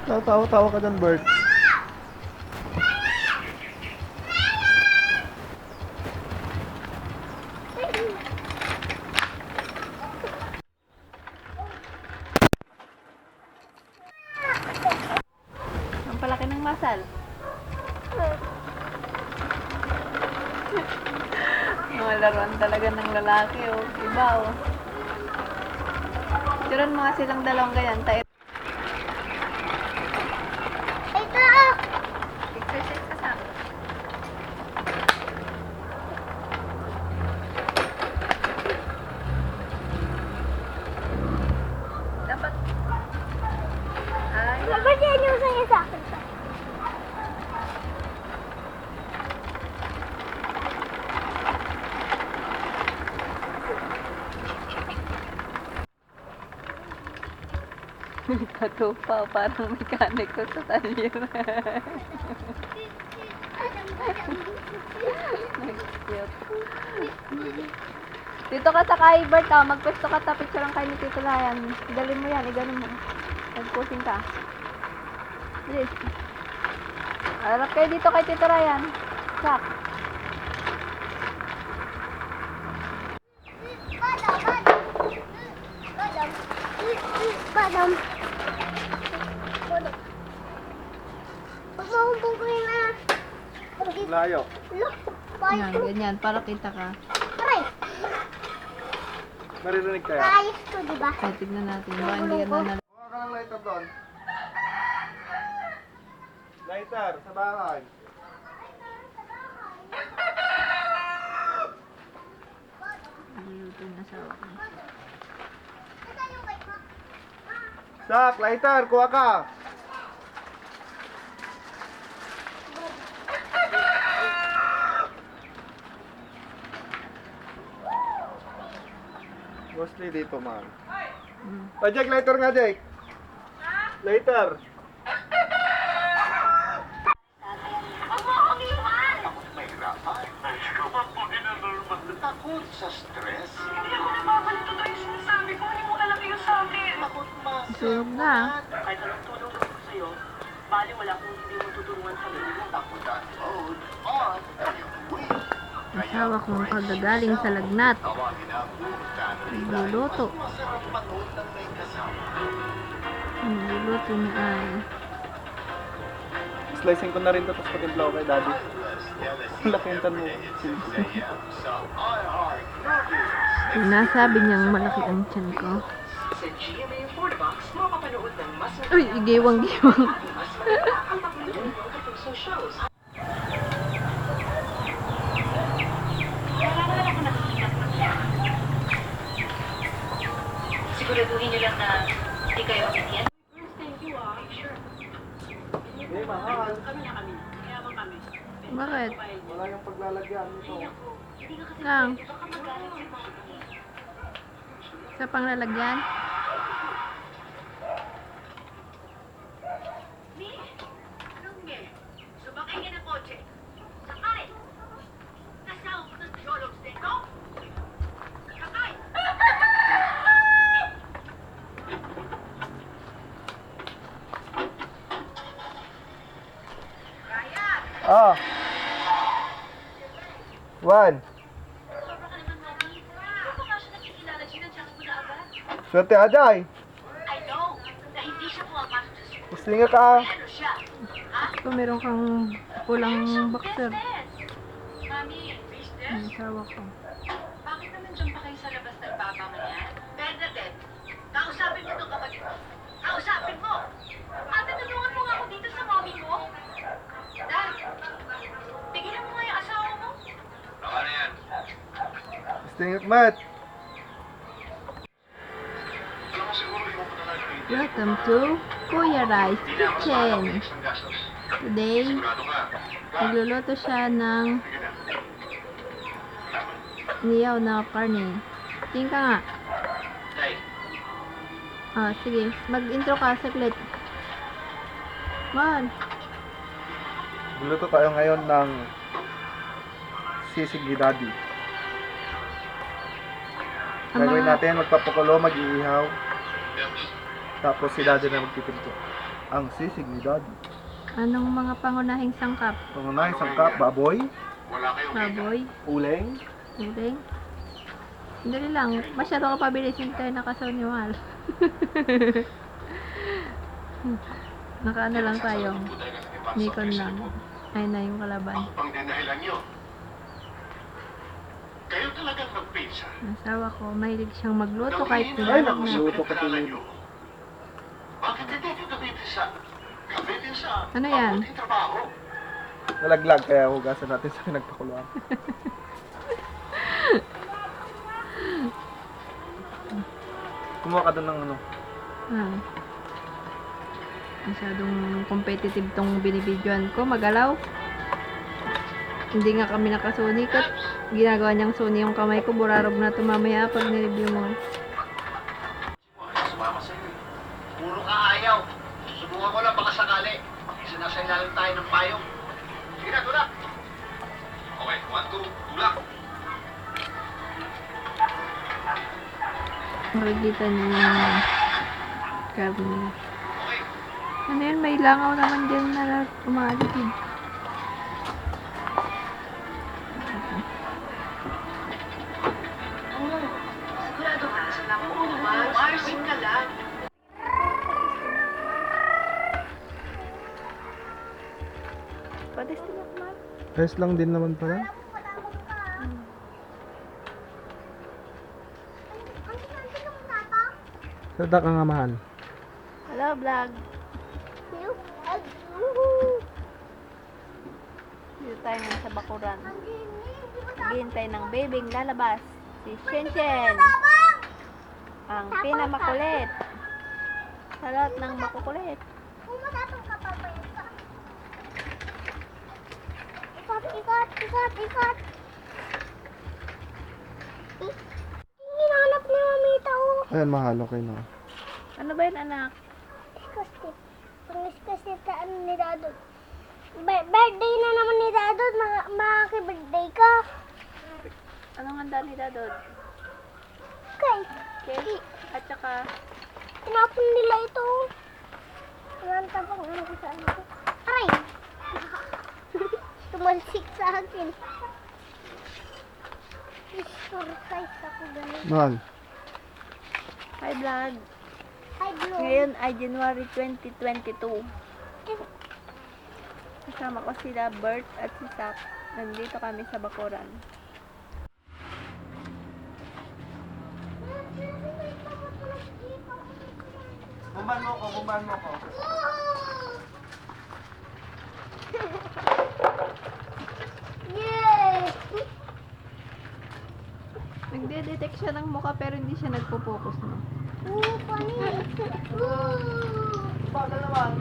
Tawa-tawa ka dyan, Bert. Ang palaki ng masal. Mga laruan talaga ng lalaki, oh. Iba, oh. Turan mga silang dalawang ganyan. Tayo. Ito! Exercise ka sa akin. Dapat. Ay. Dapat yan yung sa'yo sa akin. Katupa, parang mekaniko sa talyer. Cute. Dito ka sa kay Bert, oh. Magpwesto ka, picture lang kayo ni Tito Layan. Galin mo yan, iganon mo. Nag-posing ka. Yes. Harap kayo dito kay Tito Ryan. Sak. Badam. Huwag mo akong pungkuhin na. Layo. Look, Yan, ganyan, para kita ka. Aray, Maririnig kaya? ayos to, diba? O, tignan natin. Baka hindi ka na Kuha ka ng lighter doon. Lighter, sa bahay. naluluto na sa akin. Sak, lighter, kuha ka. Mostly dito, ma'am. Jake, lighter nga, Jake. Lighter. Takot sa stress. Hindi ako nababalito tayo yung sinasabi ko. Hindi mo alam yung sa akin. Takot ma. Sunog na. Kahit anong tulong ko sa'yo, bali wala kung hindi mo tutulungan sa sarili mo. Takot ang load on yung wheel. Asawa kong kagagaling sa lagnat. Tawagin ang Nagluluto. masarap manood ng may kasama. Nagluluto niya ay Slicing ko na rin to, tapos patimpla ko kay daddy. Lakihan mo. Sa iHeart Movies. sinasabi niyang malaki ang tiyan ko. Sa GMA 4 Box, makapanood ng mas Uy, giwang-giwang. mas malakang tatlong sa shows. Siguraduhin niyo lang na hindi kayo umiiyan. Thank you, Sure. Hindi, mahal. Kami na kami. Mayaman kami. Bakit? Wala yung paglalagyan nito. Lang. Sa panglalagyan? Mi? Anong mi? Sumakay ka ng kotse. Sakay! Nasaw ko ng jologs dito? Sakay! Ryan! Ah. One. Sobra ka naman, Mami. Ano ba siya nakikilala? Sinadya ko na agad. Swerte, Ajay. I know na hindi siya pumapasok sa school. Islinga ka. Ano siya? Ha? Ito meron kang pulang boxer. Business! Mami, business? Ang asawa ko. Bakit naman dyan pa kayo sa labas nagpapamanyan? Bernadette, kausapin mo itong kapatid mo. Kausapin mo! Ate, tulungan mo nga ako dito sa mommy mo. Dad, tigilan mo nga yung asawa mo. Islinga mat. Welcome to Kuya Rice Kitchen. Today, nagluluto siya ng niyaw na karne. Tingin ka nga. Ah, sige. Mag-intro ka saglit. Man. Luluto tayo ngayon ng sisig ni daddy. Ang Gagawin mga- natin, magpapakulo, mag-iihaw. Tapos si daddy na magpipinto. ang sisig ni Daddy. Anong mga pangunahing sangkap? Pangunahing sangkap, baboy, Wala kayong Baboy? uleng, Uling? Dali lang. Masyado ka pabilisin tayo nakasoniwal. Nakaano lang tayo. Nikon lang. Ay na yung kalaban. Ako pang dinahilan nyo. Kayo talagang nagpinsa. Ang asawa ko, mahilig siyang magluto kahit Ay, pinalak naku, na. luto ka tuloy. Bakit hindi dito gamitin sa Ano yan? mabuting trabaho? nalaglag kaya hugasan natin sa pinagpakuluan. Kumuha ka doon ng ano. Ah. Masyadong competitive tong binibidyoan ko. Magalaw. Hindi nga kami nakasunikot. Ginagawa niyang suni yung kamay ko. Burarog na ito mamaya pag nireview mo. Sumama sa iyo. Puro ka ayaw. Susubukan ko lang baka sakali. Isa na sa ilalim tayo ng payong. Sige na, tulak. Okay, 1, 2, tulak. Makikita niyo yung carve nila. Okay. Ano yun? May langaw naman dyan na umaalitid. Sigurado ka sa lako mo naman. Marsin ka lang. Padis din ako, Mar. Ayos lang din naman pala. Sada ka nga mahal. Hello, vlog. Dito tayo ngayon sa bakuran. Naghihintay ng babing lalabas. Si Shen. Ang pinamakulit. Sa lahat ng makukulit. Ikot. Hinanap ni Mamita ko. Ayan, mahal. Okay na. Ano ba yun, anak? Disgusting. Pang-disgusting sa ano ni Dadod. Birthday na naman ni Dadod. Makaki-birthday ka. Anong handa ni Dadod? Okay. Cake? At saka, Tinapon nila ito. Ang tapang ano ko sa ano ko. Aray! Tumalsik sa akin. Surprise ako ganun. Mahal. hi vlog. Hi, Blue. Ngayon ay January 2022. Kasama ko sila Bert at si Sak. Nandito kami sa bakuran. Buman mo ko. Yay! Nagde-detect siya ng mukha pero hindi siya nagpo-focus, no? Ooh, funny. Ooh. Baka naman.